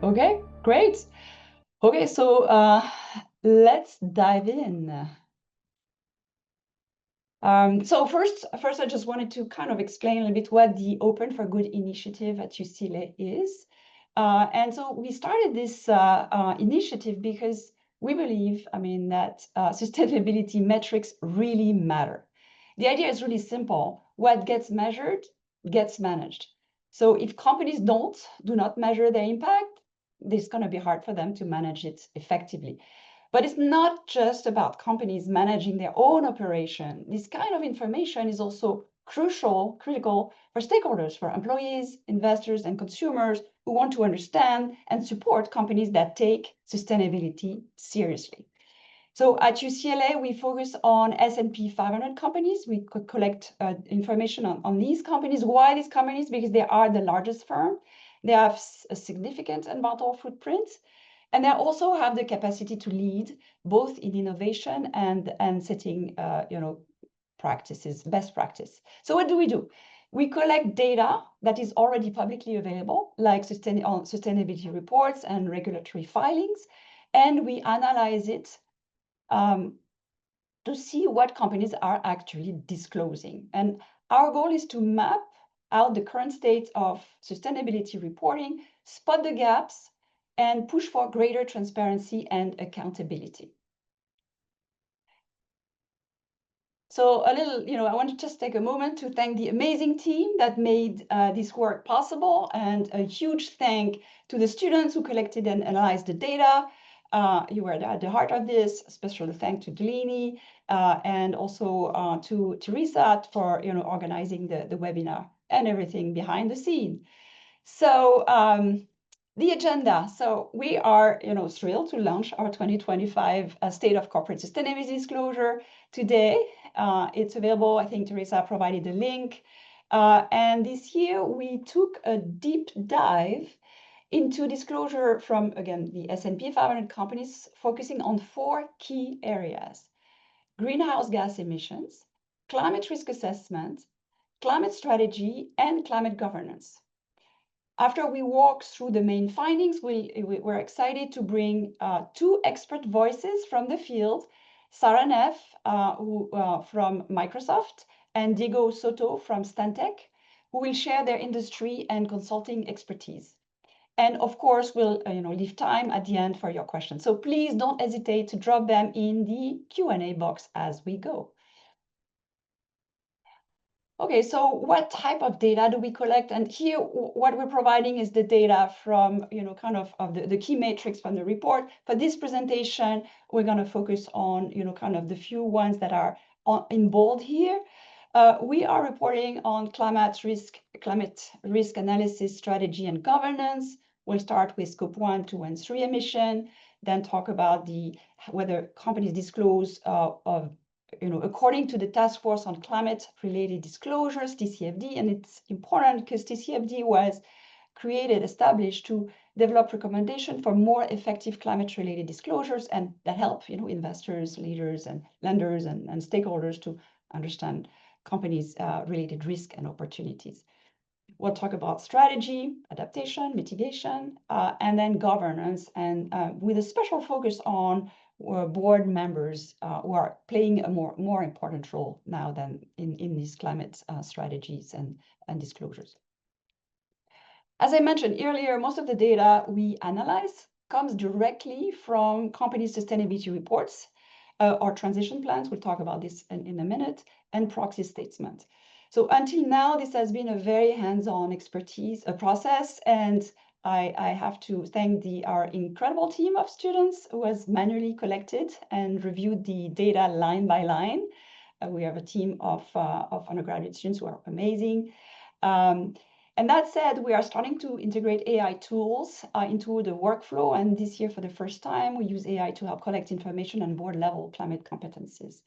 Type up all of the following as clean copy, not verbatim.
Okay, great. Okay, so let's dive in. So first, I just wanted to kind of explain a little bit what the Open for Good initiative at UCLA is. And so we started this initiative because we believe, that sustainability metrics really matter. The idea is really simple. What gets measured gets managed. So if companies do not measure their impact, it's going to be hard for them to manage it effectively. But it's not just about companies managing their own operation. This kind of information is also critical for stakeholders, for employees, investors, and consumers who want to understand and support companies that take sustainability seriously. So at UCLA, we focus on S&P 500 companies. We could collect information on these companies. Why these companies? Because they are the largest firm. They have a significant environmental footprint. And they also have the capacity to lead both in innovation and setting, practices, best practice. So what do? We collect data that is already publicly available, like sustainability reports and regulatory filings, and we analyze it to see what companies are actually disclosing. And our goal is to map out the current state of sustainability reporting, spot the gaps, and push for greater transparency and accountability. So I want to just take a moment to thank the amazing team that made this work possible, and a huge thank to the students who collected and analyzed the data. You were at the heart of this. A special thank to Delaney and also to Teresa for organizing the webinar and everything behind the scene. So the agenda. So we are thrilled to launch our 2025 State of Corporate Sustainability Disclosure today. It's available. I think Teresa provided the link. And this year we took a deep dive into disclosure from, again, the S&P 500 companies, focusing on 4 key areas: greenhouse gas emissions, climate risk assessment, climate strategy, and climate governance. After we walk through the main findings, we're excited to bring 2 expert voices from the field, Sarah Neff from Microsoft and Diego Soto from Stantec, who will share their industry and consulting expertise. And of course, we'll leave time at the end for your questions. So please don't hesitate to drop them in the Q&A box as we go. Okay, so what type of data do we collect? And here, what we're providing is the data from, kind of the key metrics from the report. For this presentation, we're going to focus on, kind of the few ones that are in bold here. We are reporting on climate risk analysis, strategy, and governance. We'll start with scope 1, 2, and 3 emission, then talk about whether companies disclose according to the Task Force on Climate-Related Disclosures, TCFD. And it's important because TCFD was established to develop recommendations for more effective climate-related disclosures, and that help investors, leaders, and lenders and stakeholders to understand companies' related risk and opportunities. We'll talk about strategy, adaptation, mitigation, and then governance, and with a special focus on board members who are playing a more important role now than in these climate strategies and disclosures. As I mentioned earlier, most of the data we analyze comes directly from companies' sustainability reports or transition plans. We'll talk about this in a minute, and proxy statements. So until now, this has been a very hands-on expertise process, and I have to thank our incredible team of students who has manually collected and reviewed the data line by line. We have a team of undergraduate students who are amazing. And that said, we are starting to integrate AI tools into the workflow. And this year, for the first time, we use AI to help collect information on board-level climate competencies.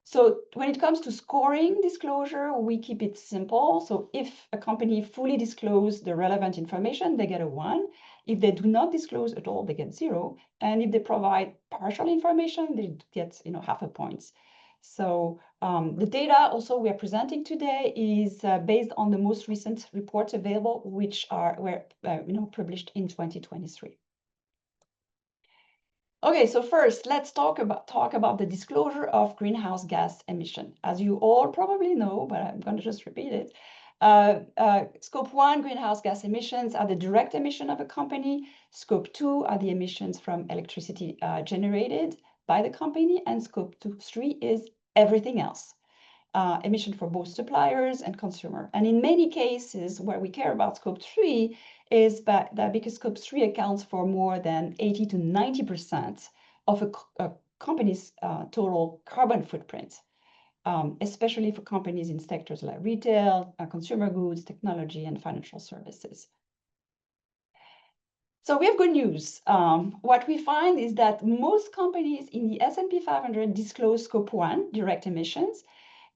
So when it comes to scoring disclosure, we keep it simple. So if a company fully discloses the relevant information, they get a 1. If they do not disclose at all, they get 0. And if they provide partial information, they get half a point. So the data also we are presenting today is based on the most recent reports available, which were published in 2023. Okay, so first, let's talk about the disclosure of greenhouse gas emission. As you all probably know, but I'm going to just repeat it. Scope 1 greenhouse gas emissions are the direct emission of a company. Scope 2 are the emissions from electricity generated by the company. And Scope 3 is everything else. Emission for both suppliers and consumer. And in many cases where we care about Scope 3 is that because Scope 3 accounts for more than 80 to 90% of a company's total carbon footprint, especially for companies in sectors like retail, consumer goods, technology, and financial services. So we have good news. What we find is that most companies in the S&P 500 disclose Scope 1 direct emissions,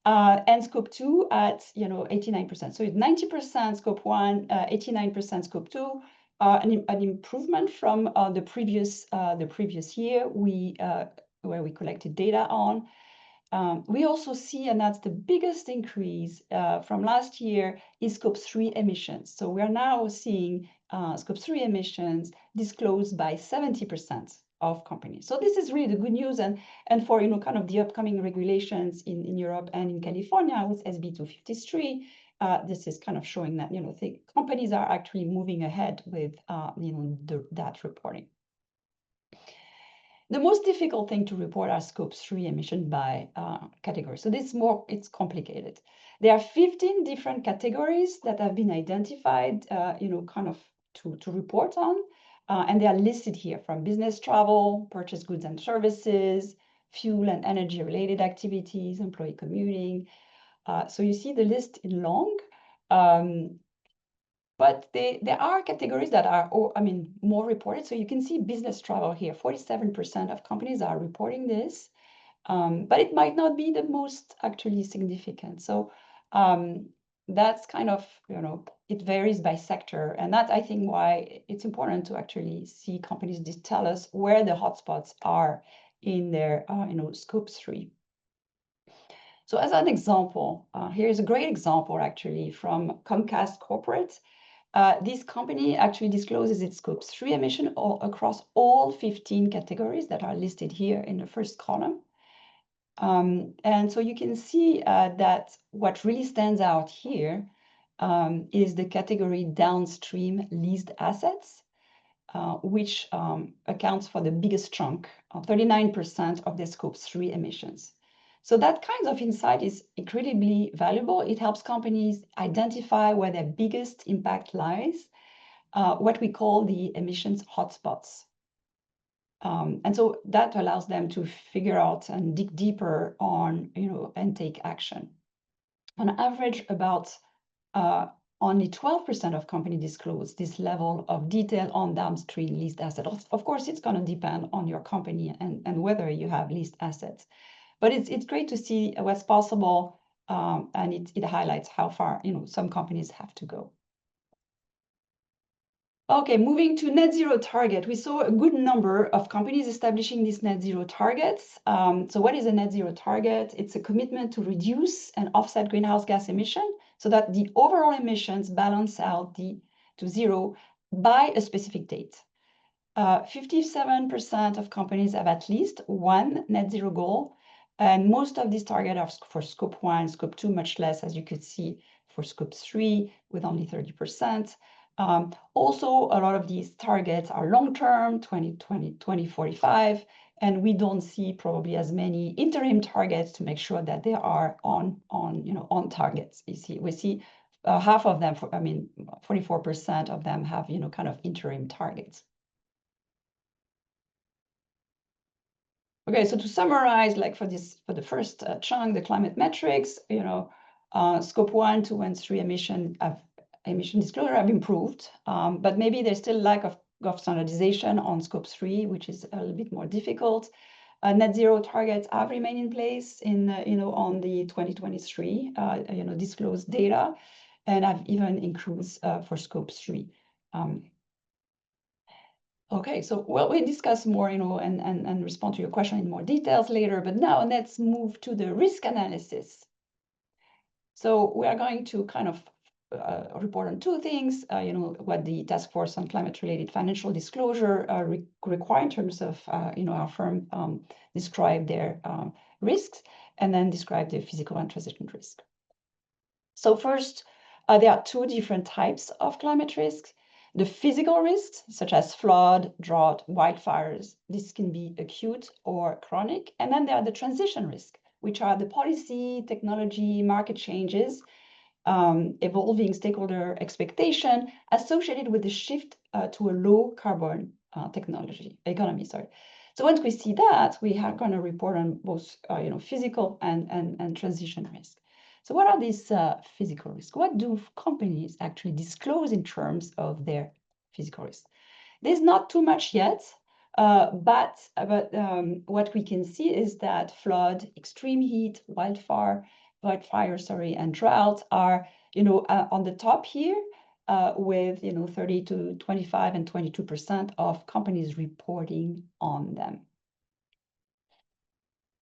and Scope 2 at 89%. So it's 90% Scope 1, 89% Scope 2, an improvement from the previous year where we collected data on. We also see, and that's the biggest increase from last year, is Scope 3 emissions. So we are now seeing Scope 3 emissions disclosed by 70% of companies. So this is really the good news, and for kind of the upcoming regulations in Europe and in California with SB 253, this is kind of showing that companies are actually moving ahead with that reporting. The most difficult thing to report are Scope 3 emission by category. So it's complicated. There are 15 different categories that have been identified, kind of to report on. And they are listed here from business travel, purchase goods and services, fuel and energy related activities, employee commuting. So you see the list in long, but there are categories that are, more reported. So you can see business travel here, 47% of companies are reporting this, but it might not be the most actually significant. So that's kind of, it varies by sector. And that's, I think, why it's important to actually see companies tell us where the hotspots are in their, Scope 3. So as an example, here's a great example, actually, from Comcast Corporate. This company actually discloses its Scope 3 emission across all 15 categories that are listed here in the first column. And so you can see that what really stands out here is the category downstream leased assets, which accounts for the biggest chunk, 39% of the Scope 3 emissions. So that kind of insight is incredibly valuable. It helps companies identify where their biggest impact lies, what we call the emissions hotspots. And so that allows them to figure out and dig deeper on, and take action. On average, about only 12% of companies disclose this level of detail on downstream leased assets. Of course, it's going to depend on your company and whether you have leased assets. But it's great to see what's possible, and it highlights how far some companies have to go. Okay, moving to net zero target. We saw a good number of companies establishing these net zero targets. So what is a net zero target? It's a commitment to reduce and offset greenhouse gas emission so that the overall emissions balance out to zero by a specific date. 57% of companies have at least one net zero goal, and most of these targets are for Scope 1, Scope 2, much less, as you could see, for Scope 3, with only 30%. Also, a lot of these targets are long-term, 2020, 2045, and we don't see probably as many interim targets to make sure that they are on targets. We see half of them, 44% of them have, kind of interim targets. Okay, so to summarize, like for the first chunk, the climate metrics, Scope 1, 2, and 3 emission disclosure have improved, but maybe there's still lack of standardization on Scope 3, which is a little bit more difficult. Net zero targets have remained in place on the 2023 disclosed data, and have even increased for Scope 3. Okay, so well, we discuss more, and respond to your question in more details later, but now let's move to the risk analysis. So we are going to kind of report on two things, what the Task Force on Climate-Related Financial Disclosure require in terms of, our firm describe their risks, and then describe the physical and transition risk. So first, there are two different types of climate risks. The physical risks, such as flood, drought, wildfires, this can be acute or chronic. And then there are the transition risks, which are the policy, technology, market changes, evolving stakeholder expectation associated with the shift to a low carbon economy. So once we see that, we are going to report on both physical and transition risk. So what are these physical risks? What do companies actually disclose in terms of their physical risks? There's not too much yet, but what we can see is that flood, extreme heat, wildfire, and drought are on the top here, with 30 to 25 and 22% of companies reporting on them.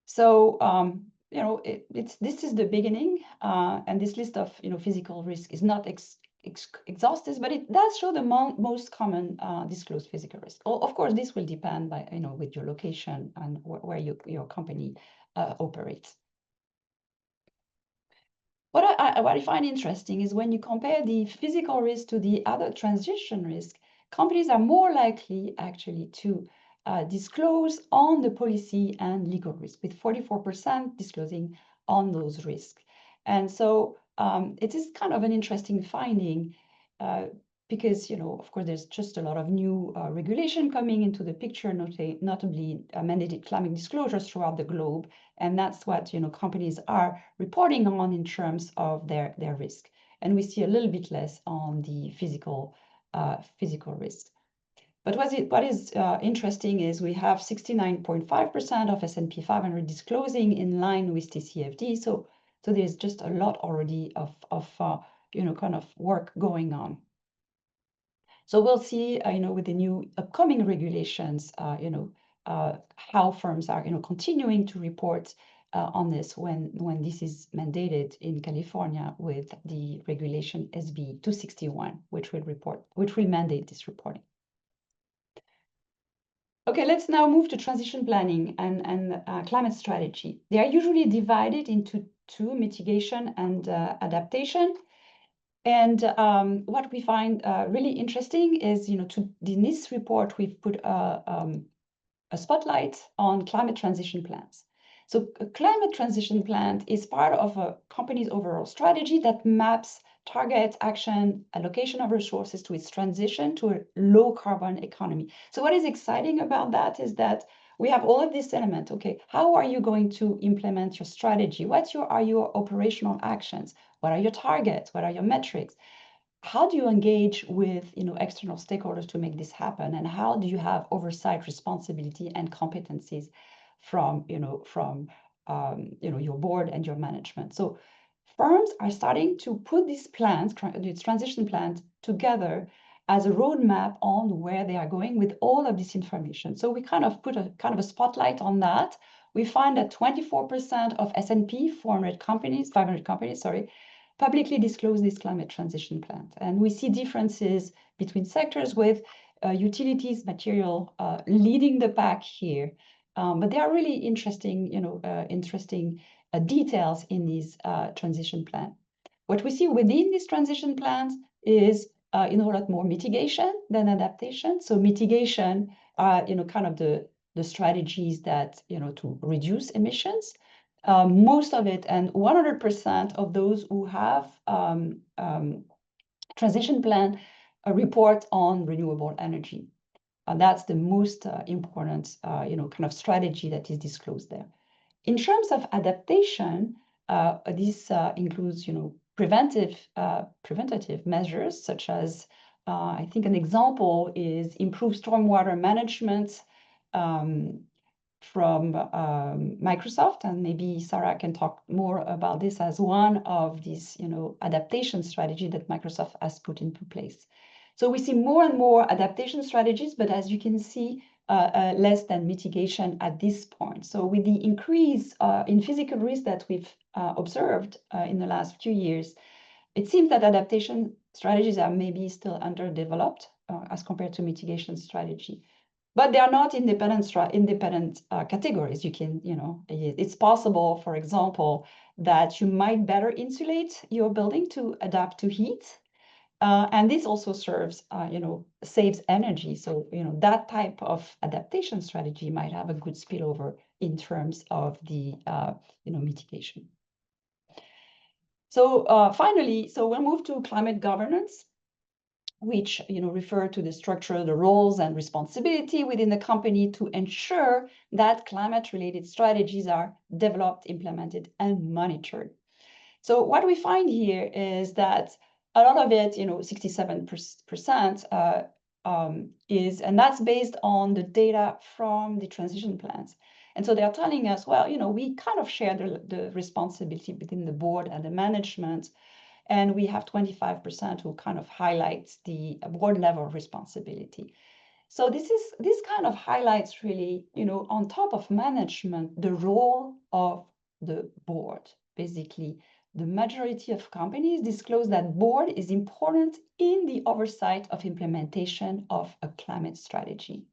So this is the beginning, and this list of physical risk is not exhaustive, but it does show the most common disclosed physical risk. Of course, this will depend by with your location and where your company operates. What I find interesting is when you compare the physical risk to the other transition risk, companies are more likely actually to disclose on the policy and legal risk, with 44% disclosing on those risks. And so it is kind of an interesting finding because, of course, there's just a lot of new regulation coming into the picture, notably mandated climate disclosures throughout the globe. And that's what companies are reporting on in terms of their risk. And we see a little bit less on the physical risk. But what is interesting is we have 69.5% of S&P 500 disclosing in line with TCFD. So there's just a lot already of kind of work going on. So we'll see, with the new upcoming regulations, how firms are, continuing to report on this when this is mandated in California with the regulation SB 261, which will mandate this reporting. Okay, let's now move to transition planning and climate strategy. They are usually divided into two: mitigation and adaptation. And what we find really interesting is, in this report, we've put a spotlight on climate transition plans. So a climate transition plan is part of a company's overall strategy that maps target, action, allocation of resources to its transition to a low carbon economy. So what is exciting about that is that we have all of this element. Okay, how are you going to implement your strategy? What are your operational actions? What are your targets? What are your metrics? How do you engage with external stakeholders to make this happen? And how do you have oversight, responsibility, and competencies from your board and your management? So firms are starting to put these plans, these transition plans, together as a roadmap on where they are going with all of this information. So we kind of put a spotlight on that. We find that 24% of S&P 500 companies, publicly disclose this climate transition plan. And we see differences between sectors, with utilities, material leading the pack here. But there are really interesting, details in these transition plan. What we see within these transition plans is a lot more mitigation than adaptation. So mitigation are kind of the strategies that to reduce emissions. Most of it, and 100% of those who have transition plan report on renewable energy. That's the most important kind of strategy that is disclosed there. In terms of adaptation, this includes preventative measures, such as I think an example is improved stormwater management from Microsoft, and maybe Sarah can talk more about this as one of these adaptation strategy that Microsoft has put into place. So we see more and more adaptation strategies, but as you can see, less than mitigation at this point. So with the increase in physical risk that we've observed in the last few years, it seems that adaptation strategies are maybe still underdeveloped as compared to mitigation strategy. But they are not independent categories. You can, it's possible, for example, that you might better insulate your building to adapt to heat. And this also serves, saves energy. So, that type of adaptation strategy might have a good spillover in terms of the, mitigation. So finally, so we'll move to climate governance, which refer to the structure, the roles and responsibility within the company to ensure that climate-related strategies are developed, implemented, and monitored. So what we find here is that a lot of it, 67% is, and that's based on the data from the transition plans. And so they're telling us, well, we kind of share the responsibility between the board and the management. And we have 25% who kind of highlights the board level responsibility. So this kind of highlights really, on top of management, the role of the board. Basically, the majority of companies disclose that board is important in the oversight of implementation of a climate strategy.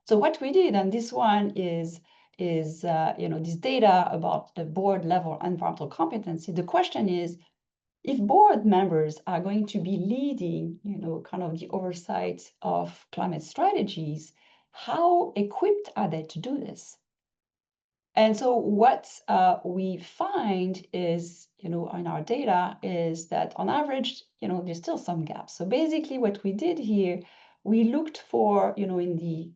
So what we did, and this one is this data about the board level environmental competency. The question is, if board members are going to be leading, kind of the oversight of climate strategies, how equipped are they to do this? And so what we find is, in our data is that on average, there's still some gaps. So basically what we did here, we looked for, in the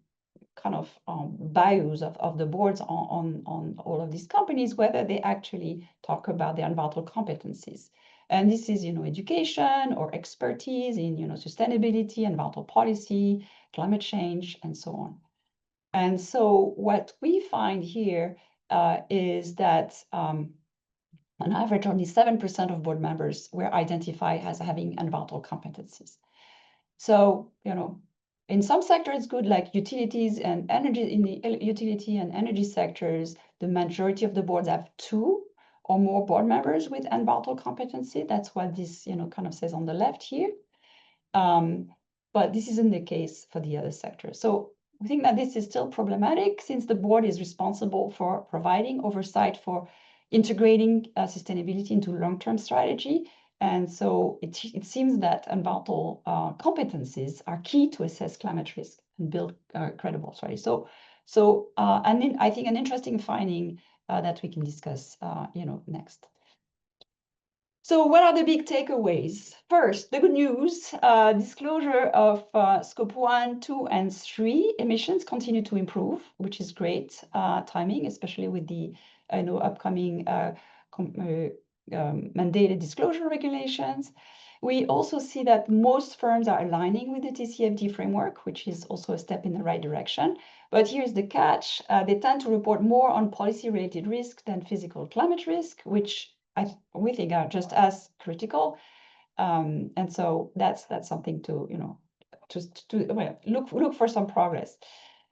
kind of bios of the boards on all of these companies, whether they actually talk about their environmental competencies. And this is, education or expertise in, sustainability, environmental policy, climate change, and so on. And so what we find here is that on average, only 7% of board members were identified as having environmental competencies. So, in some sectors, it's good, like utilities and energy. In the utility and energy sectors, the majority of the boards have 2 or more board members with environmental competency. That's what this, kind of says on the left here. But this isn't the case for the other sectors. So we think that this is still problematic since the board is responsible for providing oversight for integrating sustainability into long-term strategy. And so it seems that environmental competencies are key to assess climate risk and build credible strategy. And then I think an interesting finding that we can discuss, next. So what are the big takeaways? First, the good news, disclosure of scope 1, 2, and 3 emissions continue to improve, which is great timing, especially with the upcoming mandated disclosure regulations. We also see that most firms are aligning with the TCFD framework, which is also a step in the right direction. But here's the catch. They tend to report more on policy-related risk than physical climate risk, which we think are just as critical. And so that's something to, look for some progress.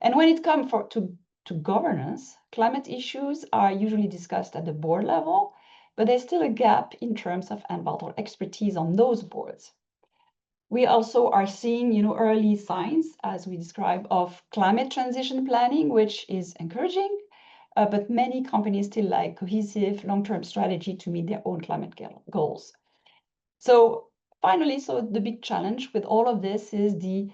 And when it comes to governance, climate issues are usually discussed at the board level, but there's still a gap in terms of environmental expertise on those boards. We also are seeing, early signs, as we describe, of climate transition planning, which is encouraging, but many companies still lack cohesive long-term strategy to meet their own climate goals. So finally, the big challenge with all of this is the,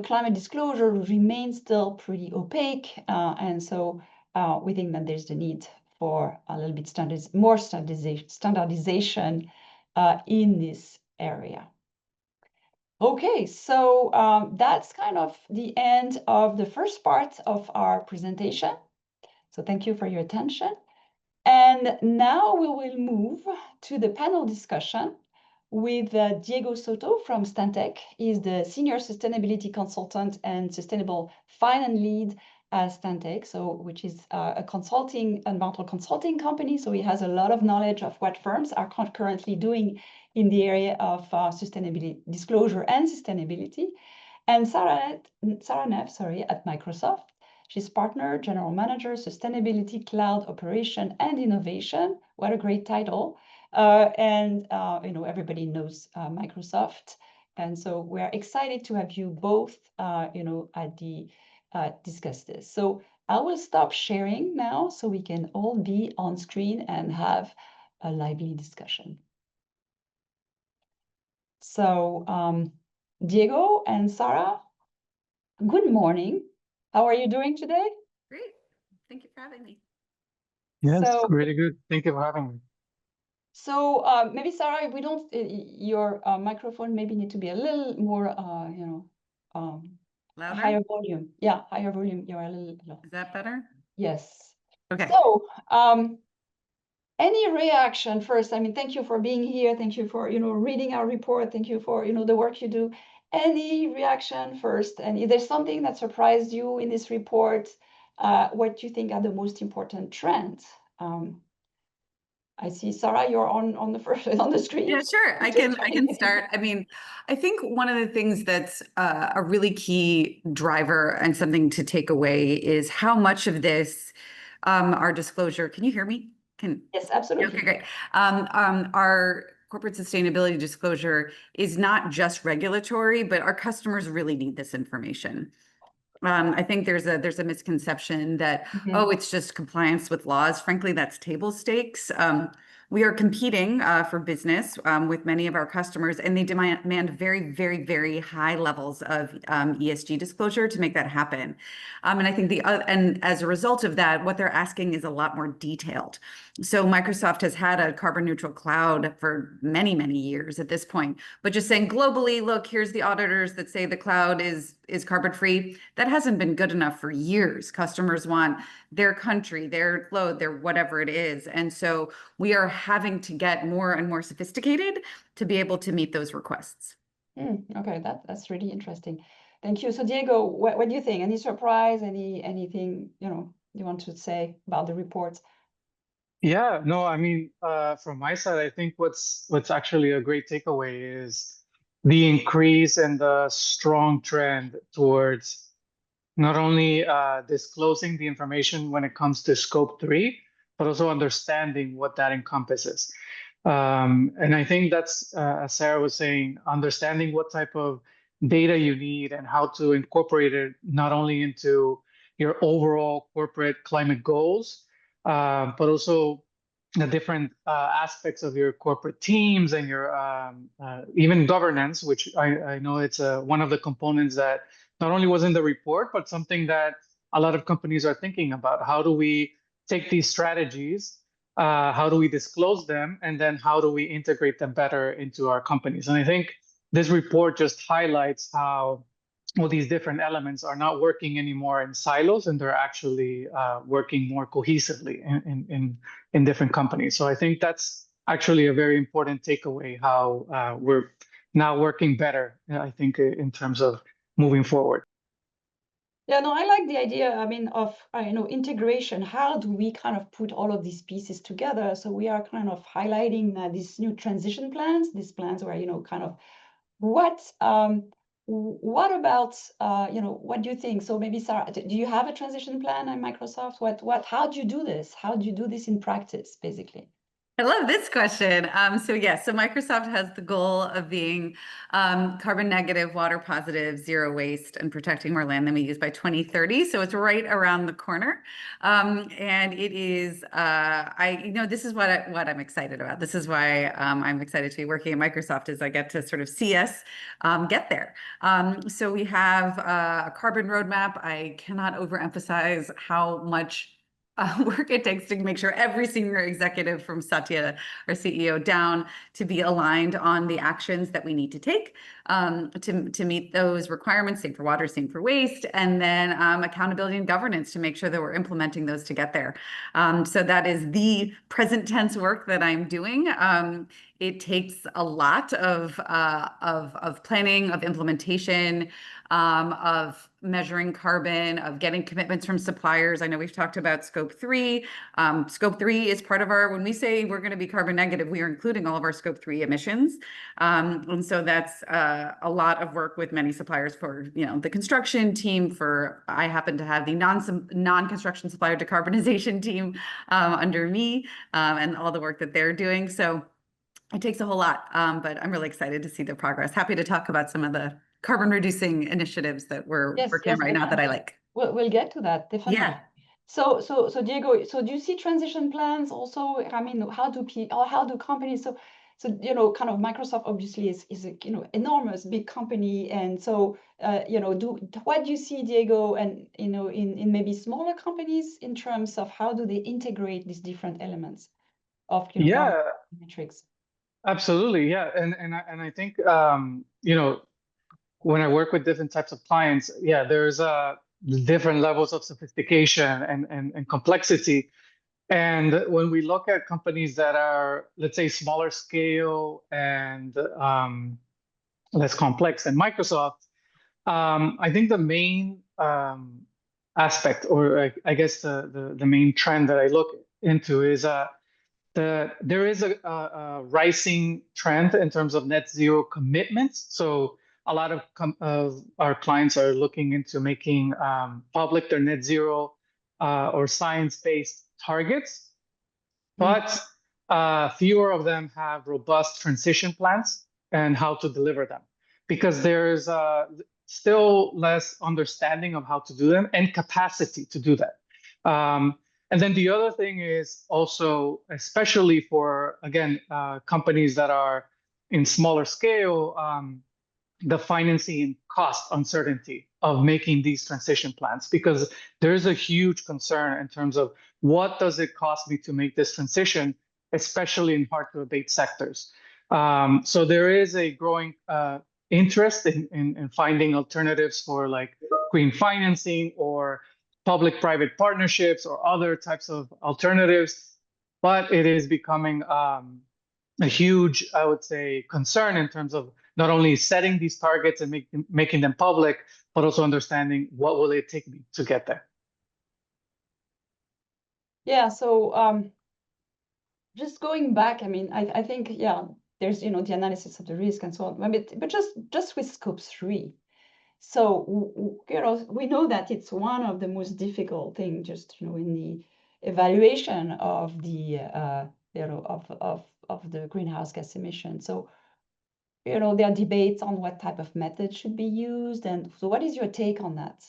climate disclosure remains still pretty opaque, and so we think that there's the need for a little bit more standardization in this area. Okay, so that's kind of the end of the first part of our presentation. So thank you for your attention. And now we will move to the panel discussion with Diego Soto from Stantec. He's the Senior Sustainability Consultant and Sustainable Finance Lead as Stantec, which is a environmental consulting company. So he has a lot of knowledge of what firms are currently doing in the area of sustainability, disclosure and sustainability. And Sarah Neff, at Microsoft. She's partner, general manager, sustainability, cloud operation, and innovation. What a great title. Everybody knows Microsoft. And so we're excited to have you both, discuss this. So I will stop sharing now so we can all be on screen and have a lively discussion. So Diego and Sarah, good morning. How are you doing today? Great. Thank you for having me. Yes, really good. Thank you for having me. So maybe Sarah, if we don't, your microphone maybe need to be a little more, Louder? higher volume. Yeah, higher volume. You're a little low. Is that better? Yes. Okay. So any reaction first? I mean, thank you for being here. Thank you for, reading our report. Thank you for, the work you do. Any reaction first? And if there's something that surprised you in this report, what do you think are the most important trends? I see Sarah, you're on the screen. Yeah, sure. I can start. I mean, I think one of the things that's a really key driver and something to take away is how much of this, our disclosure. Can you hear me? Yes, absolutely. Okay, great. Our corporate sustainability disclosure is not just regulatory, but our customers really need this information. I think there's a misconception that, oh, it's just compliance with laws. Frankly, that's table stakes. We are competing for business with many of our customers, and they demand very, very, very high levels of ESG disclosure to make that happen. And I think and as a result of that, what they're asking is a lot more detailed. So Microsoft has had a carbon neutral cloud for many, many years at this point, but just saying globally, look, here's the auditors that say the cloud is carbon free. That hasn't been good enough for years. Customers want their country, their load, their whatever it is. And so we are having to get more and more sophisticated to be able to meet those requests. Okay, that's really interesting. Thank you. So Diego, what do you think? Any surprise, anything, you want to say about the report? Yeah, no, I mean, from my side, I think what's actually a great takeaway is the increase and the strong trend towards not only disclosing the information when it comes to scope 3, but also understanding what that encompasses. And I think that's, as Sarah was saying, understanding what type of data you need and how to incorporate it not only into your overall corporate climate goals, but also the different aspects of your corporate teams and your even governance, which I know it's one of the components that not only was in the report, but something that a lot of companies are thinking about. How do we take these strategies? How do we disclose them? And then how do we integrate them better into our companies? And I think this report just highlights how all these different elements are not working anymore in silos, and they're actually working more cohesively in different companies. So I think that's actually a very important takeaway, how we're now working better, I think, in terms of moving forward. Yeah, no, I like the idea, I mean, of, integration. How do we kind of put all of these pieces together? So we are kind of highlighting these new transition plans, these plans where, kind of what about, what do you think? So maybe Sarah, do you have a transition plan at Microsoft? How do you do this? How do you do this in practice, basically? I love this question. So Microsoft has the goal of being carbon negative, water positive, zero waste, and protecting more land than we use by 2030. So it's right around the corner. And it is, this is what I'm excited about. This is why I'm excited to be working at Microsoft, is I get to sort of see us get there. So we have a carbon roadmap. I cannot overemphasize how much work it takes to make sure every senior executive from Satya, our CEO, down to be aligned on the actions that we need to take to meet those requirements, same for water, same for waste, and then accountability and governance to make sure that we're implementing those to get there. So that is the present tense work that I'm doing. It takes a lot of planning, of implementation, of measuring carbon, of getting commitments from suppliers. I know we've talked about scope 3. Scope 3 is part of our, when we say we're going to be carbon negative, we are including all of our scope 3 emissions. And so that's a lot of work with many suppliers for, the construction team, for, I happen to have the non-construction supplier decarbonization team under me, and all the work that they're doing. So it takes a whole lot, but I'm really excited to see the progress. Happy to talk about some of the carbon reducing initiatives that we're working on right now that I like. We'll get to that, definitely. Yeah. So Diego, so do you see transition plans also? I mean, how do companies, so kind of Microsoft obviously is a enormous big company, and so what do you see, Diego, and in maybe smaller companies in terms of how do they integrate these different elements of metrics? Absolutely, yeah, and I think when I work with different types of clients, there's different levels of sophistication and complexity. And when we look at companies that are, let's say, smaller scale and less complex than Microsoft, I think the main aspect, or I guess the main trend that I look into is there is a rising trend in terms of net zero commitments. So a lot of our clients are looking into making public their net zero or science-based targets, but fewer of them have robust transition plans and how to deliver them, because there's still less understanding of how to do them and capacity to do that. And then the other thing is also, especially for, again, companies that are in smaller scale, the financing and cost uncertainty of making these transition plans, because there's a huge concern in terms of what does it cost me to make this transition, especially in hard to abate sectors. So there is a growing interest in finding alternatives for like green financing or public-private partnerships or other types of alternatives, but it is becoming a huge, I would say, concern in terms of not only setting these targets and making them public, but also understanding what will it take me to get there. Yeah, so just going back, I mean, I think, there's, the analysis of the risk and so on, but just with scope 3. So, we know that it's one of the most difficult things, just, in the evaluation of the, of the greenhouse gas emission. So, there are debates on what type of method should be used. And so what is your take on that,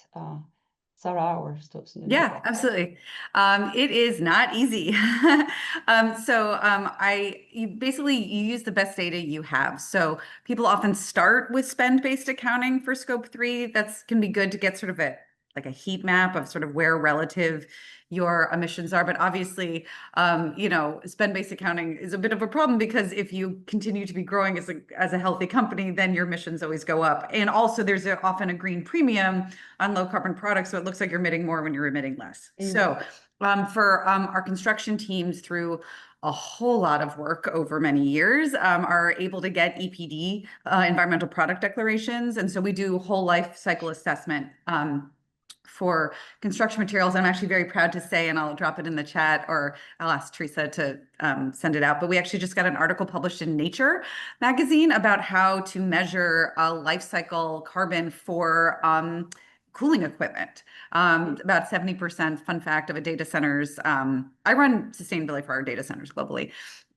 Sarah or Stokes? Yeah, absolutely. It is not easy. You basically use the best data you have. So people often start with spend-based accounting for scope 3. That's can be good to get sort of like a heat map of sort of where relative your emissions are. But obviously, spend-based accounting is a bit of a problem, because if you continue to be growing as a healthy company, then your emissions always go up. And also there's often a green premium on low carbon products. So it looks like you're emitting more when you're emitting less. So for our construction teams, through a whole lot of work over many years, are able to get EPD, environmental product declarations. And so we do whole life cycle assessment for construction materials. I'm actually very proud to say, and I'll drop it in the chat, or I'll ask Teresa to send it out, but we actually just got an article published in Nature magazine about how to measure life cycle carbon for cooling equipment. About 70%, fun fact, of a data center's, I run sustainability for our data centers globally,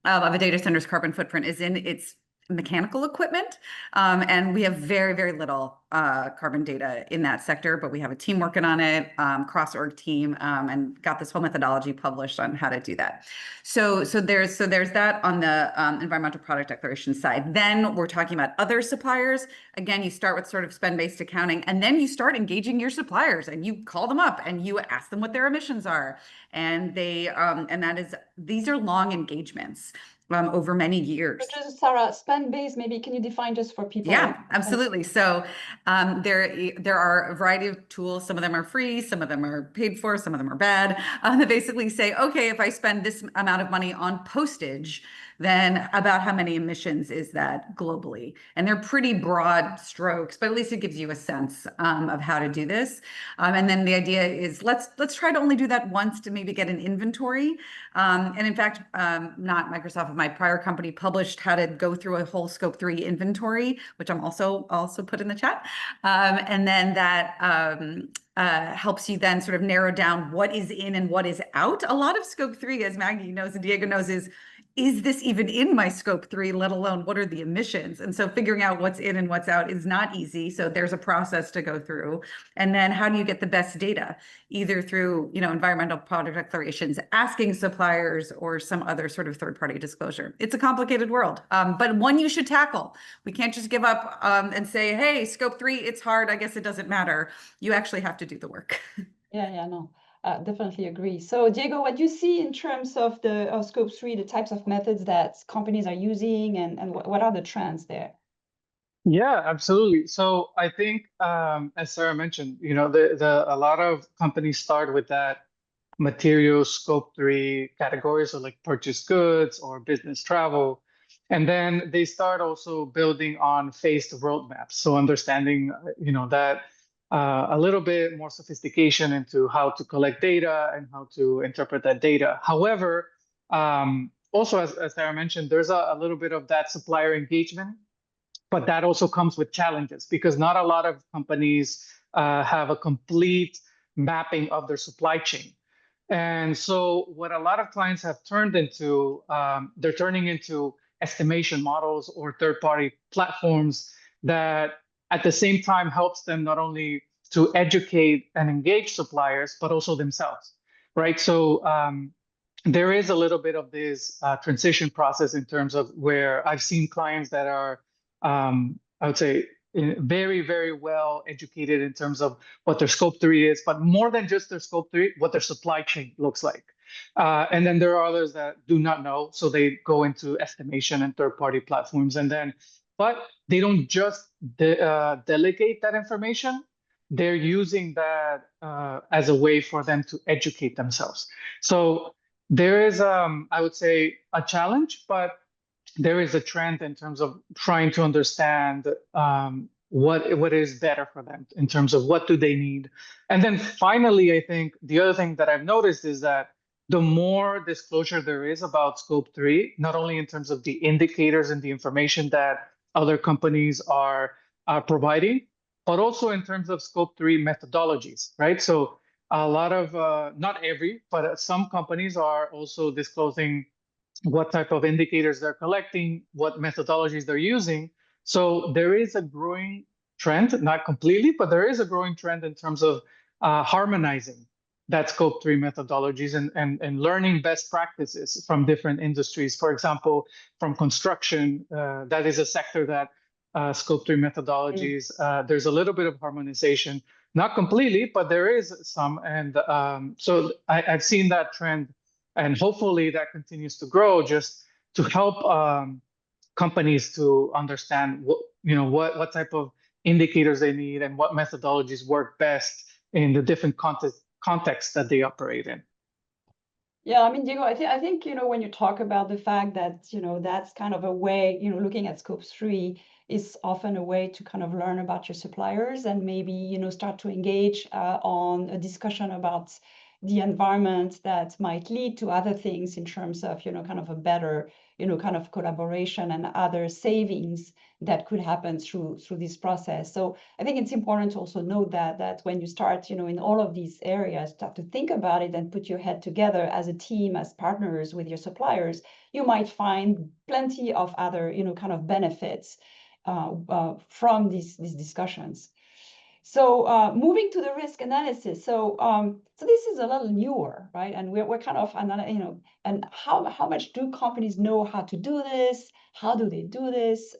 of a data center's carbon footprint is in its mechanical equipment. And we have very, very little carbon data in that sector, but we have a team working on it, cross-org team, and got this whole methodology published on how to do that. So there's that on the environmental product declaration side. Then we're talking about other suppliers. Again, you start with sort of spend-based accounting, and then you start engaging your suppliers, and you call them up and you ask them what their emissions are. And these are long engagements over many years. Just Sarah, spend-based, maybe can you define just for people? Yeah, absolutely. So there are a variety of tools. Some of them are free, some of them are paid for, some of them are bad. That basically say, okay, if I spend this amount of money on postage, then about how many emissions is that globally. And they're pretty broad strokes, but at least it gives you a sense of how to do this. And then the idea is let's try to only do that once to maybe get an inventory. And in fact, not Microsoft, but my prior company published how to go through a whole Scope 3 inventory, which I'm also put in the chat. And then that helps you then sort of narrow down what is in and what is out. A lot of Scope 3, as Maggie knows and Diego knows, is this even in my Scope 3, let alone what are the emissions? And so figuring out what's in and what's out is not easy. So there's a process to go through. And then how do you get the best data? Either through, environmental product declarations, asking suppliers, or some other sort of third-party disclosure. It's a complicated world, but one you should tackle. We can't just give up and say, hey, Scope 3, it's hard, I guess it doesn't matter. You actually have to do the work. Yeah, no. Definitely agree. So Diego, what do you see in terms of the Scope 3, the types of methods that companies are using, and what are the trends there? Yeah, absolutely. So I think, as Sarah mentioned, a lot of companies start with that material Scope 3 categories, so like purchased goods or business travel. And then they start also building on phased roadmaps. So understanding, that a little bit more sophistication into how to collect data and how to interpret that data. However, also, as Sarah mentioned, there's a little bit of that supplier engagement, but that also comes with challenges because not a lot of companies have a complete mapping of their supply chain. And so what a lot of clients have turned into, they're turning into estimation models or third-party platforms that at the same time helps them not only to educate and engage suppliers, but also themselves, right? So there is a little bit of this transition process in terms of where I've seen clients that are, I would say, very, very well educated in terms of what their Scope 3 is, but more than just their Scope 3, what their supply chain looks like. And then there are others that do not know, so they go into estimation and third-party platforms. But they don't just delegate that information, they're using that as a way for them to educate themselves. So there is, I would say, a challenge, but there is a trend in terms of trying to understand what is better for them in terms of what do they need. And then finally, I think the other thing that I've noticed is that the more disclosure there is about Scope 3, not only in terms of the indicators and the information that other companies are providing, but also in terms of Scope 3 methodologies, right? So a lot of, not every, but some companies are also disclosing what type of indicators they're collecting, what methodologies they're using. So there is a growing trend, not completely, but there is a growing trend in terms of harmonizing that Scope 3 methodologies and learning best practices from different industries. For example, from construction, that is a sector that Scope 3 methodologies, there's a little bit of harmonization, not completely, but there is some. And so I've seen that trend, and hopefully that continues to grow just to help companies to understand what type of indicators they need and what methodologies work best in the different contexts that they operate in. Yeah, I mean, Diego, I think, when you talk about the fact that, that's kind of a way, looking at Scope 3 is often a way to kind of learn about your suppliers and maybe, start to engage on a discussion about the environment that might lead to other things in terms of, kind of a better, kind of collaboration and other savings that could happen through this process. So I think it's important to also note that when you start, in all of these areas, start to think about it and put your head together as a team, as partners with your suppliers, you might find plenty of other, kind of benefits from these discussions. So moving to the risk analysis. So this is a little newer, right? And we're kind of, and how much do companies know how to do this? How do they do this?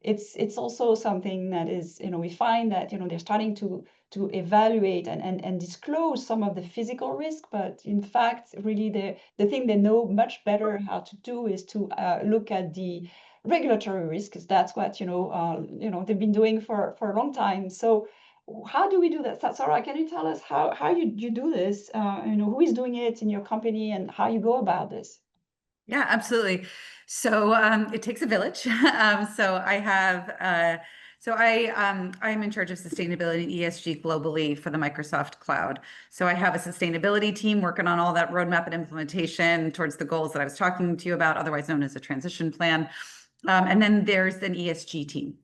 It's also something that is, we find that, they're starting to evaluate and disclose some of the physical risk, but in fact, really the thing they know much better how to do is to look at the regulatory risk, because that's what they've been doing for a long time. So how do we do that? Sarah, can you tell us how you do this? Who is doing it in your company and how you go about this? Yeah, absolutely. So it takes a village. I'm in charge of sustainability and ESG globally for the Microsoft Cloud. So I have a sustainability team working on all that roadmap and implementation towards the goals that I was talking to you about, otherwise known as a transition plan. And then there's an ESG team.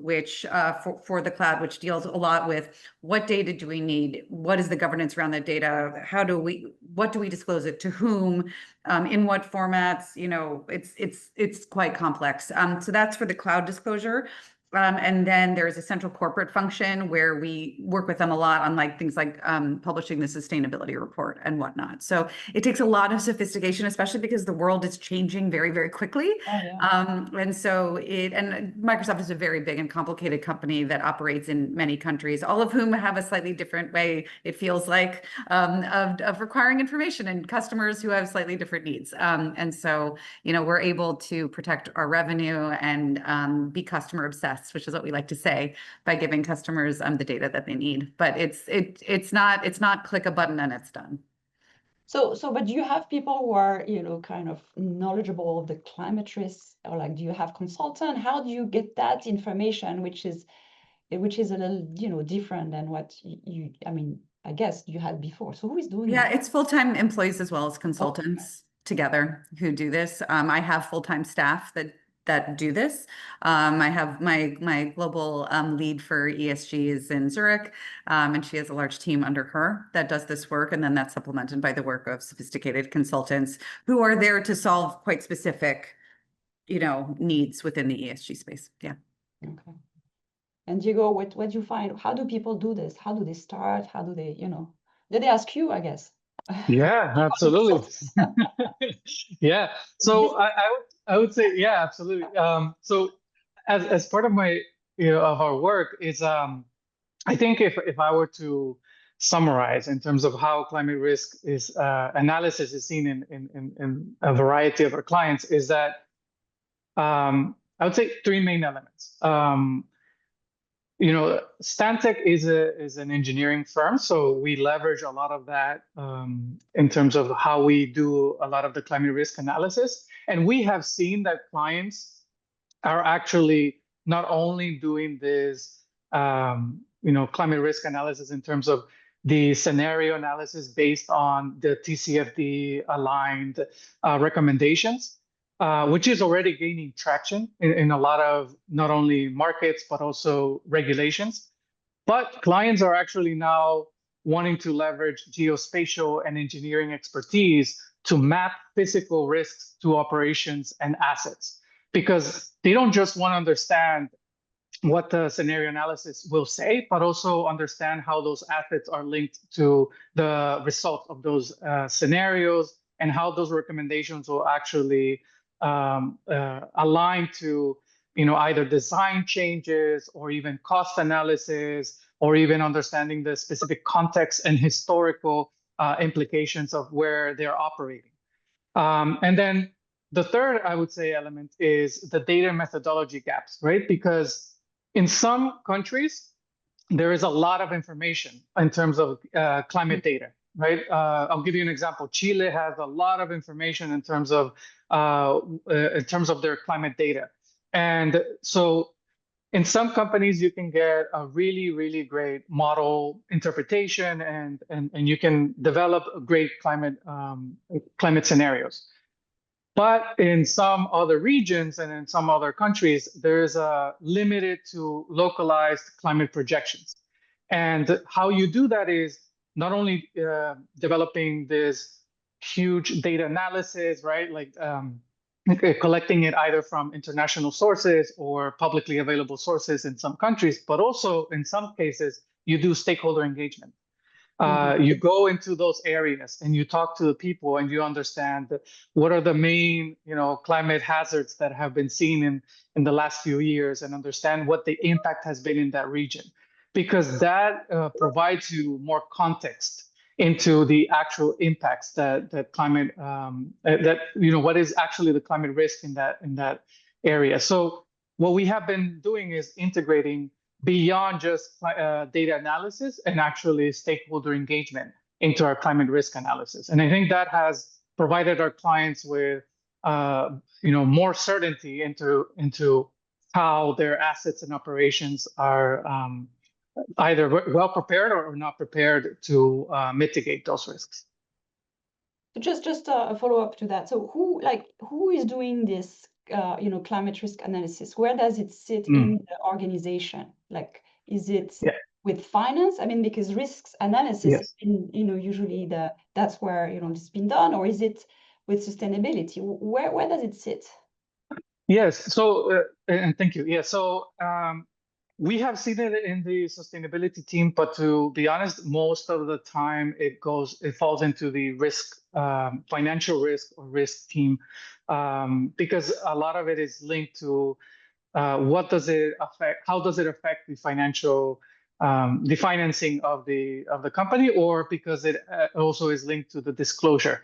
Which for the cloud, which deals a lot with what data do we need? What is the governance around that data? What do we disclose it to whom? In what formats? It's quite complex. So that's for the cloud disclosure. And then there's a central corporate function where we work with them a lot on things like publishing the sustainability report and whatnot. So it takes a lot of sophistication, especially because the world is changing very, very quickly. Oh, yeah. And Microsoft is a very big and complicated company that operates in many countries, all of whom have a slightly different way, it feels like, of requiring information, and customers who have slightly different needs. We're able to protect our revenue and be customer obsessed, which is what we like to say, by giving customers the data that they need. But it's not click a button and it's done. But do you have people who are, kind of knowledgeable of the climate risks, or do you have consultant? How do you get that information, which is a little, different than what I guess you had before. So who is doing Yeah, that? it's full-time employees as well as consultants together who do this. I have full-time staff that do this. I have my global lead for ESG is in Zurich, and she has a large team under her that does this work, and then that's supplemented by the work of sophisticated consultants who are there to solve quite specific, needs within the ESG space. Yeah. Okay. And Diego, what do you find? How do people do this? How do they start? How do they, did they ask you, I guess? Yeah, absolutely. Yeah. So I would say, yeah, absolutely. So as part of my, of our work is, I think if I were to summarize in terms of how climate risk is analysis is seen in a variety of our clients, is that I would say three main elements. Stantec is an engineering firm, so we leverage a lot of that in terms of how we do a lot of the climate risk analysis. And we have seen that clients are actually not only doing this, climate risk analysis in terms of the scenario analysis based on the TCFD aligned recommendations, which is already gaining traction in a lot of not only markets, but also regulations. But clients are actually now wanting to leverage geospatial and engineering expertise to map physical risks to operations and assets, because they don't just want to understand what the scenario analysis will say, but also understand how those assets are linked to the results of those scenarios, and how those recommendations will actually align to either design changes or even cost analysis, or even understanding the specific context and historical implications of where they're operating. And then the third, I would say, element is the data methodology gaps, right? Because in some countries, there is a lot of information in terms of climate data, right? I'll give you an example. Chile has a lot of information in terms of their climate data. And so in some companies, you can get a really, really great model interpretation, and you can develop great climate scenarios. But in some other regions and in some other countries, there's a limited to localized climate projections. And how you do that is not only developing this huge data analysis, right? Collecting it either from international sources or publicly available sources in some countries, but also in some cases, you do stakeholder engagement. You go into those areas and you talk to the people, and you understand what are the main, climate hazards that have been seen in the last few years, and understand what the impact has been in that region, because that provides you more context into the actual impacts that climate what is actually the climate risk in that area. So what we have been doing is integrating beyond just data analysis and actually stakeholder engagement into our climate risk analysis. And I think that has provided our clients with more certainty into how their assets and operations are either well prepared or not prepared to mitigate those risks. So just a follow-up to that. So who is doing this climate risk analysis? Where does it sit in the organization? Like, is it with finance? I mean, because risks analysis, usually that's where it's been done, or is it with sustainability? Where does it sit? Yes. So and thank you. Yeah. So we have seen it in the sustainability team, but to be honest, most of the time it falls into the risk, financial risk or risk team, because a lot of it is linked to what does it affect? How does it affect the financial, the financing of the company, or because it also is linked to the disclosure,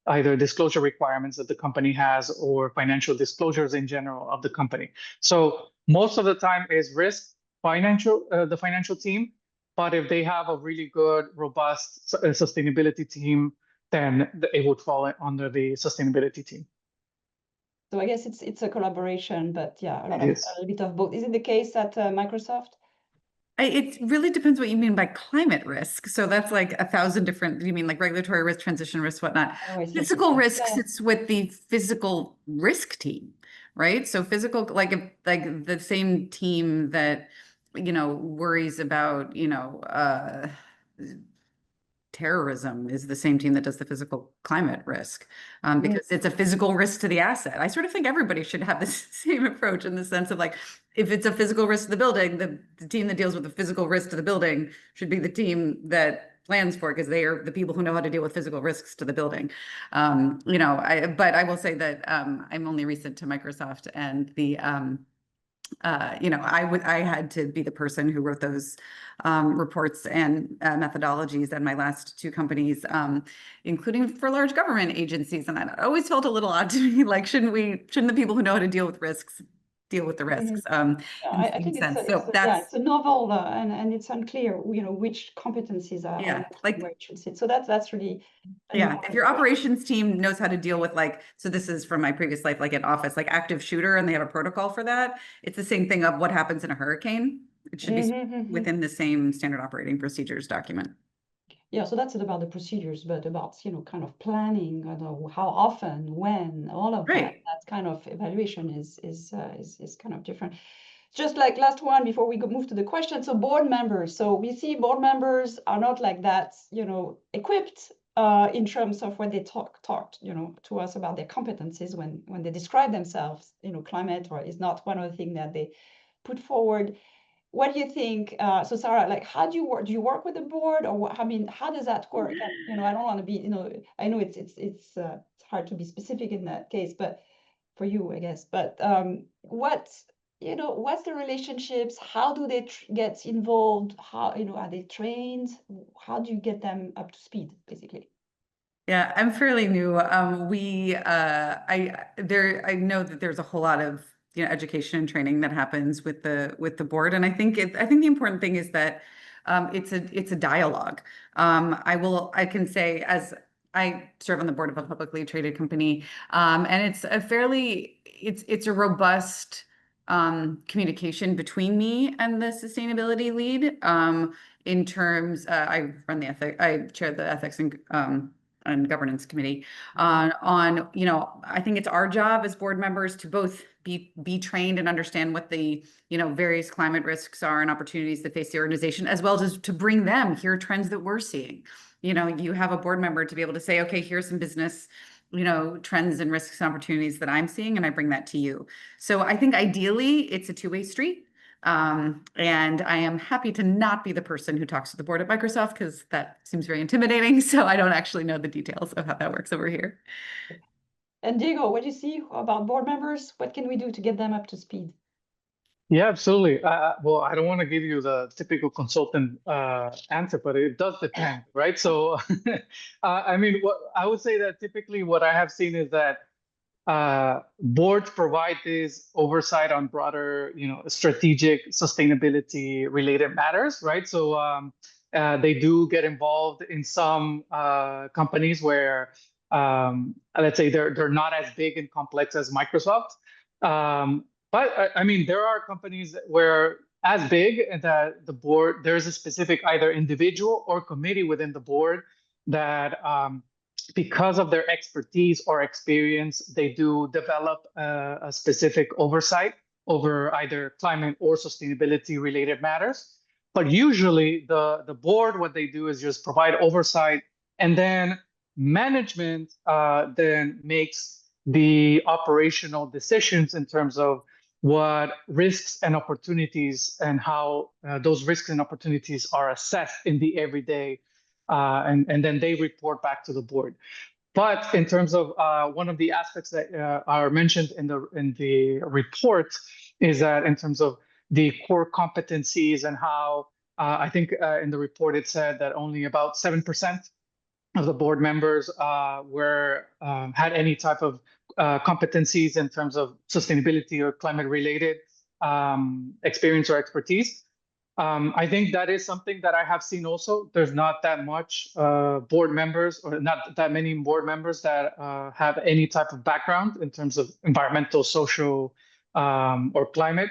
either disclosure requirements that the company has or financial disclosures in general of the company. So most of the time is risk the financial team, but if they have a really good, robust sustainability team, then it would fall under the sustainability team. So I guess it's a collaboration, but yeah, a little bit of both. Is it the case at Microsoft? It really depends what you mean by climate risk. So that's like 1,000 different, you mean like regulatory risk, transition risk, whatnot. Physical risk sits with the physical risk team, right? So physical, like the same team that, worries about, terrorism is the same team that does the physical climate risk, because it's a physical risk to the asset. I sort of think everybody should have the same approach in the sense of like, if it's a physical risk to the building, the team that deals with the physical risk to the building should be the team that plans for it, because they are the people who know how to deal with physical risks to the building. But I will say that I'm only recent to Microsoft, and the I had to be the person who wrote those reports and methodologies at my last two companies, including for large government agencies. And that always felt a little odd to me, like, shouldn't the people who know how to deal with risks deal with the risks? I think it's a novel and it's unclear, which competencies are where it should sit. So that's really if your operations team knows how to deal with, like, so this is from my previous life, like an office, like active shooter, and they have a protocol for that. It's the same thing of what happens in a hurricane. It should be within the same standard operating procedures document. Yeah, so that's about the procedures, but about kind of planning, how often, when, all of that kind of evaluation is kind of different. Just like last one before we move to the question. So board members. So we see board members are not like that, equipped in terms of when they talked, to us about their competencies when they describe themselves. Climate is not one of the things that they put forward. What do you think? So Sarah, like, how do you work? Do you work with the board, or what? I mean, how does that work? And, I don't want to be, I know it's hard to be specific in that case, but for you, I guess. But what's the relationships? How do they get involved? How, are they trained? How do you get them up to speed, basically? Yeah, I'm fairly new. I know that there's a whole lot of education and training that happens with the board, and I think the important thing is that it's a dialogue. I can say, as I serve on the board of a publicly traded company, and it's a robust communication between me and the sustainability lead. In terms, I chair the ethics and governance committee I think it's our job as board members to both be trained and understand what the various climate risks are and opportunities that face the organization, as well as to bring them here trends that we're seeing. You have a board member to be able to say, okay, here's some business trends and risks and opportunities that I'm seeing, and I bring that to you. So I think ideally it's a two-way street. And I am happy to not be the person who talks to the board at Microsoft, because that seems very intimidating. So I don't actually know the details of how that works over here. And Diego, what do you see about board members? What can we do to get them up to speed? Yeah, absolutely. Well, I don't want to give you the typical consultant answer, but it does depend, right? So, I mean, what I would say that typically what I have seen is that boards provide this oversight on broader, strategic sustainability related matters, right? So they do get involved in some companies where let's say they're not as big and complex as Microsoft. But I mean, there are companies where as big that the board, there's a specific either individual or committee within the board that because of their expertise or experience, they do develop a specific oversight over either climate or sustainability related matters. But usually the board, what they do is just provide oversight, and then management then makes the operational decisions in terms of what risks and opportunities and how those risks and opportunities are assessed in the everyday, and then they report back to the board. But in terms of one of the aspects that are mentioned in the report is that in terms of the core competencies and how I think in the report it said that only about 7% of the board members were had any type of competencies in terms of sustainability or climate related experience or expertise. I think that is something that I have seen also. There's not that much board members or not that many board members that have any type of background in terms of environmental, social, or climate.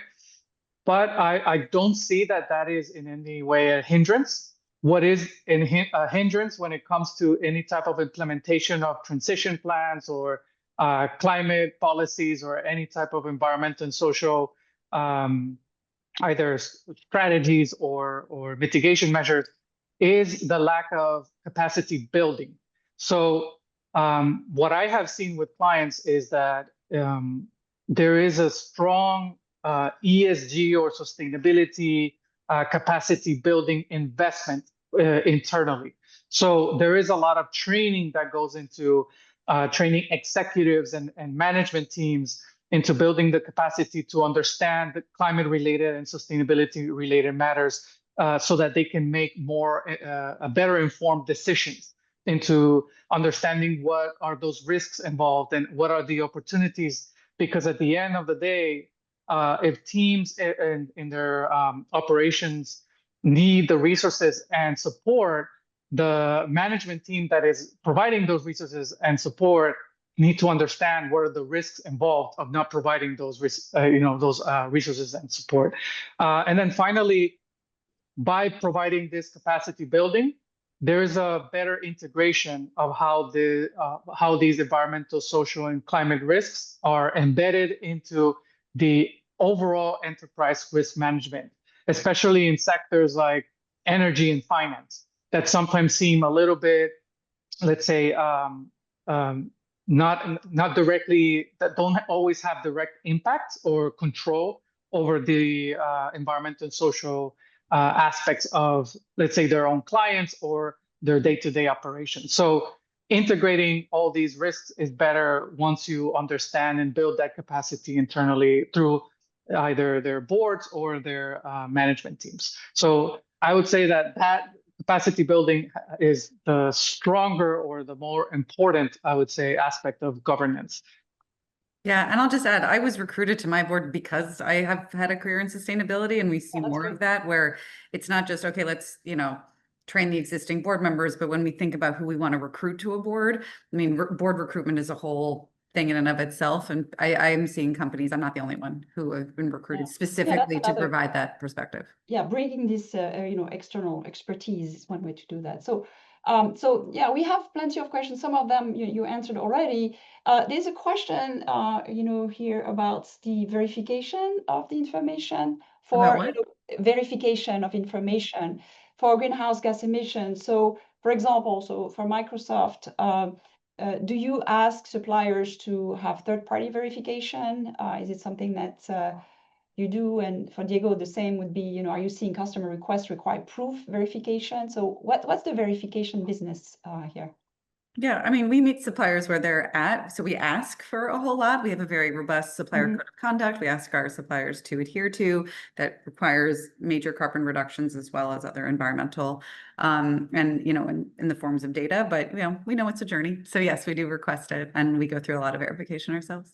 But I don't see that that is in any way a hindrance. What is a hindrance when it comes to any type of implementation of transition plans or climate policies or any type of environmental and social either strategies or mitigation measures is the lack of capacity building. So what I have seen with clients is that there is a strong ESG or sustainability capacity building investment internally. So there is a lot of training that goes into training executives and management teams into building the capacity to understand the climate related and sustainability related matters so that they can make more better informed decisions into understanding what are those risks involved and what are the opportunities. Because at the end of the day, if teams in their operations need the resources and support, the management team that is providing those resources and support need to understand what are the risks involved of not providing those resources and support. And then finally, by providing this capacity building, there is a better integration of how these environmental, social, and climate risks are embedded into the overall enterprise risk management, especially in sectors like energy and finance that sometimes seem a little bit, let's say, not directly, that don't always have direct impact or control over the environmental and social aspects of, let's say, their own clients or their day-to-day operations. So integrating all these risks is better once you understand and build that capacity internally through either their boards or their management teams. So I would say that capacity building is the stronger or the more important, I would say, aspect of governance. Yeah, and I'll just add, I was recruited to my board because I have had a career in sustainability, and we see more of that, where it's not just, okay, let's, train the existing board members, but when we think about who we want to recruit to a board, I mean, board recruitment is a whole thing in and of itself. And I am seeing companies, I'm not the only one, who have been recruited specifically to provide that perspective. Yeah, bringing this, external expertise is one way to do that. So yeah, we have plenty of questions. Some of them you answered already. There's a question, here about the verification of the information for verification of information for greenhouse gas emissions. So, for example, for Microsoft, do you ask suppliers to have third-party verification? Is it something that you do? And for Diego, the same would be, are you seeing customer requests require proof verification? So what's the verification business here? Yeah, I mean, we meet suppliers where they're at. So we ask for a whole lot. We have a very robust supplier code of conduct we ask our suppliers to adhere to that requires major carbon reductions as well as other environmental and, in the forms of data. But, we know it's a journey. So yes, we do request it and we go through a lot of verification ourselves.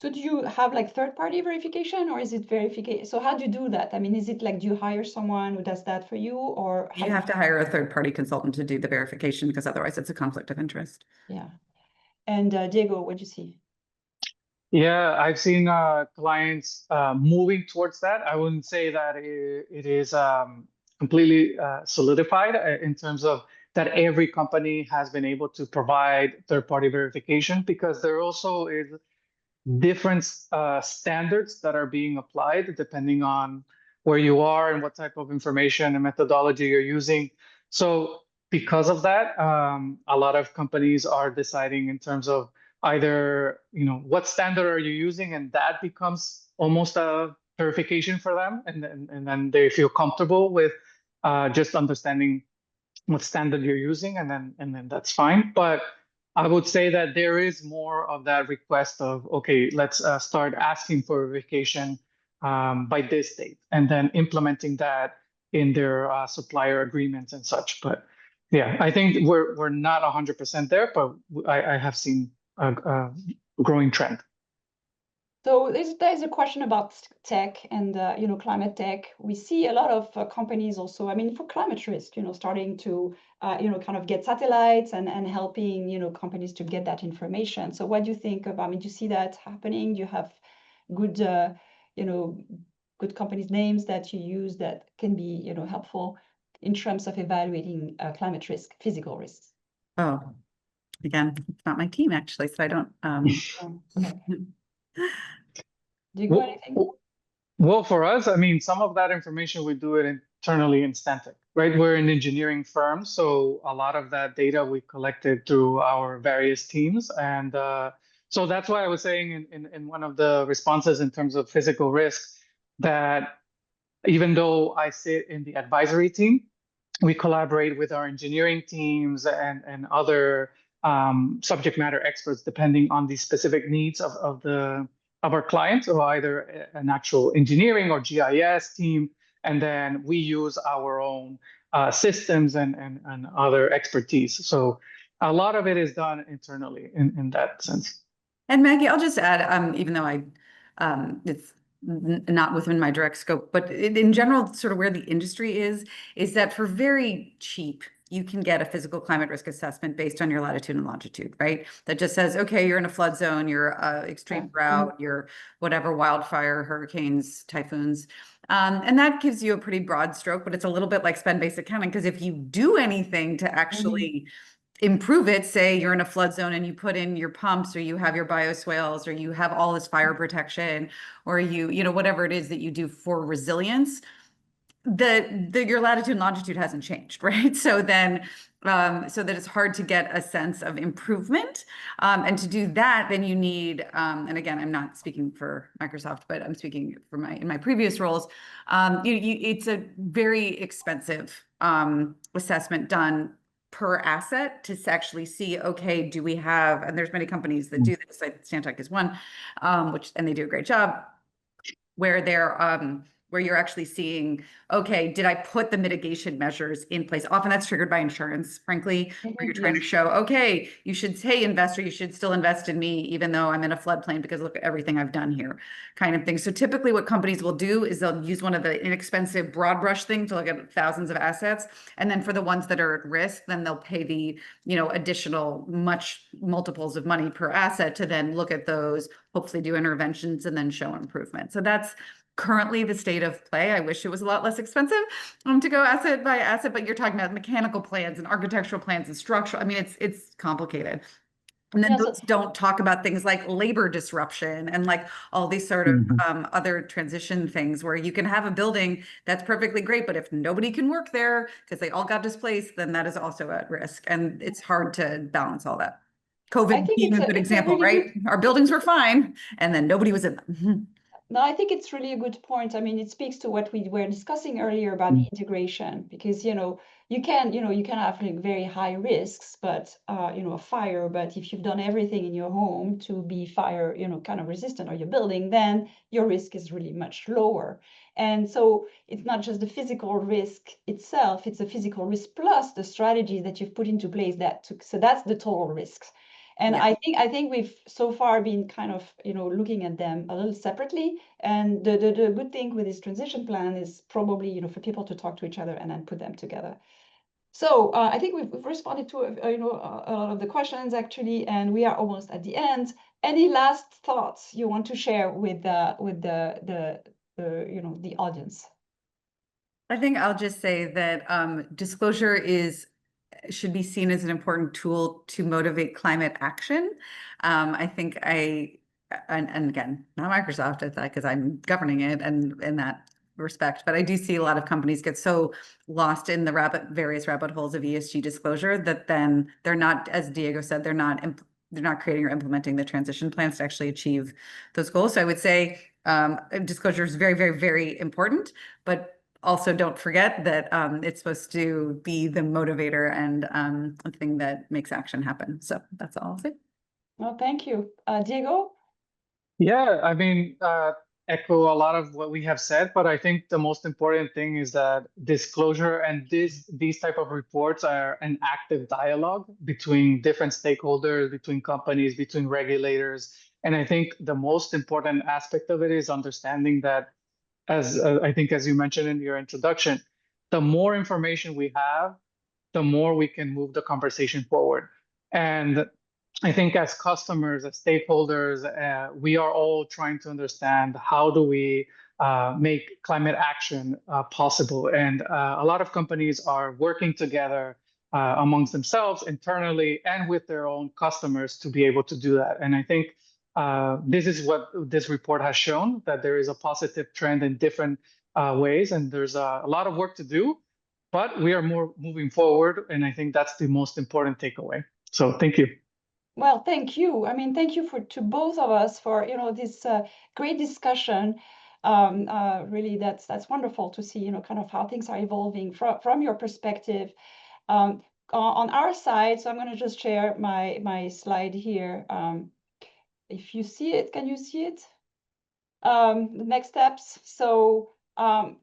So do you have like third-party verification, or is it verification? So how do you do that? I mean, is it like, do you hire someone who does that for you, or you have to hire a third-party consultant to do the verification because otherwise it's a conflict of interest? Yeah. And Diego, what do you see? Yeah, I've seen clients moving towards that. I wouldn't say that it is completely solidified in terms of that every company has been able to provide third-party verification, because there also is different standards that are being applied depending on where you are and what type of information and methodology you're using. So because of that, a lot of companies are deciding in terms of either, what standard are you using, and that becomes almost a verification for them, and then they feel comfortable with just understanding what standard you're using, and then that's fine. But I would say that there is more of that request of, okay, let's start asking for verification by this date, and then implementing that in their supplier agreements and such. But yeah, I think we're not 100% there, but I have seen a growing trend. So there's a question about tech and climate tech. We see a lot of companies also, I mean, for climate risk, starting to kind of get satellites and helping companies to get that information. So what do you think of? I mean, do you see that happening? Do you have good good companies' names that you use that can be helpful in terms of evaluating climate risk, physical risks? Oh, again, it's not my team actually, so I don't. Okay. Do you go Well, anything? well, for us, I mean, some of that information we do it internally in Stantec, right? We're an engineering firm, so a lot of that data we collected through our various teams, and so that's why I was saying in one of the responses in terms of physical risk, that even though I sit in the advisory team, we collaborate with our engineering teams and other subject matter experts depending on the specific needs of our clients, or either an actual engineering or GIS team, and then we use our own systems and other expertise. So a lot of it is done internally in that sense. And Maggie, I'll just add, even though it's not within my direct scope, but in general, sort of where the industry is that for very cheap, you can get a physical climate risk assessment based on your latitude and longitude, right? That just says, okay, you're in a flood zone, you're extreme drought, you're whatever, wildfire, hurricanes, typhoons. And that gives you a pretty broad stroke, but it's a little bit like spend-based accounting, because if you do anything to actually improve it, say you're in a flood zone and you put in your pumps, or you have your bioswales, or you have all this fire protection, or whatever it is that you do for resilience, your latitude and longitude hasn't changed, right? So then so that it's hard to get a sense of improvement, and to do that, then you need and again, I'm not speaking for Microsoft, but I'm speaking for in my previous roles. It's a very expensive assessment done per asset to actually see, okay, do we have, and there's many companies that do this, like Stantec is one, and they do a great job, where where you're actually seeing, okay, did I put the mitigation measures in place? Often that's triggered by insurance, frankly, where you're trying to show, okay, you should, hey, investor, you should still invest in me, even though I'm in a floodplain, because look at everything I've done here, kind of thing. So typically what companies will do is they'll use one of the inexpensive broad brush things to look at thousands of assets. And then for the ones that are at risk, then they'll pay the, additional multiples of money per asset to then look at those, hopefully do interventions, and then show improvement. So that's currently the state of play. I wish it was a lot less expensive to go asset by asset, but you're talking about mechanical plans and architectural plans and structural. I mean, it's complicated. And then those don't talk about things like labor disruption and like all these sort of other transition things, where you can have a building that's perfectly great, but if nobody can work there because they all got displaced, then that is also at risk. And it's hard to balance all that. COVID being a good example, right? Our buildings were fine, and then nobody was in them. No, I think it's really a good point. I mean, it speaks to what we were discussing earlier about the integration, because you can have like very high risks, but a fire. But if you've done everything in your home to be fire, kind of resistant, or your building, then your risk is really much lower. And so it's not just the physical risk itself; it's a physical risk plus the strategies that you've put into place so that's the total risks. And I think we've so far been kind of looking at them a little separately. And the good thing with this transition plan is probably for people to talk to each other and then put them together. So I think we've responded to a lot of the questions actually, and we are almost at the end. Any last thoughts you want to share with the audience? I think I'll just say that disclosure should be seen as an important tool to motivate climate action. I think and again, not Microsoft, because I'm governing it and in that respect, but I do see a lot of companies get so lost in the various rabbit holes of ESG disclosure that then they're not, as Diego said, they're not creating or implementing the transition plans to actually achieve those goals. So I would say disclosure is very, very, very important, but also don't forget that it's supposed to be the motivator and the thing that makes action happen. So that's all I'll say. Well, thank you. Diego? Yeah, I mean, echo a lot of what we have said, but I think the most important thing is that disclosure and these type of reports are an active dialogue between different stakeholders, between companies, between regulators. And I think the most important aspect of it is understanding that, as I think, as you mentioned in your introduction, the more information we have, the more we can move the conversation forward. And I think as customers, as stakeholders, we are all trying to understand how do we make climate action possible. And a lot of companies are working together amongst themselves internally and with their own customers to be able to do that. And I think this is what this report has shown, that there is a positive trend in different ways, and there's a lot of work to do, but we are more moving forward. And I think that's the most important takeaway. So thank you. Well, thank you. I mean, thank you to both of us for this great discussion. Really, that's wonderful to see kind of how things are evolving from your perspective. On our side, so I'm going to just share my slide here. If you see it, can you see it? The next steps. So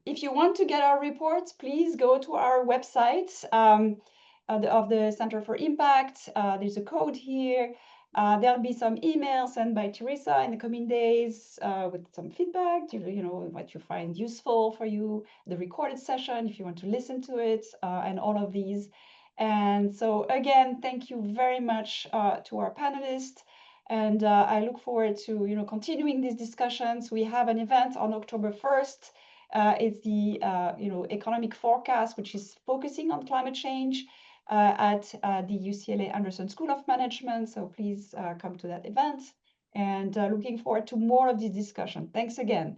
if you want to get our reports, please go to our website of the Center for Impact. There's a code here. There'll be some emails sent by Teresa in the coming days with some feedback, what you find useful for you, the recorded session, if you want to listen to it, and all of these. And so again, thank you very much to our panelists. And I look forward to continuing these discussions. We have an event on October 1st. It's the economic forecast, which is focusing on climate change at the UCLA Anderson School of Management. So please come to that event. And looking forward to more of this discussion. Thanks again.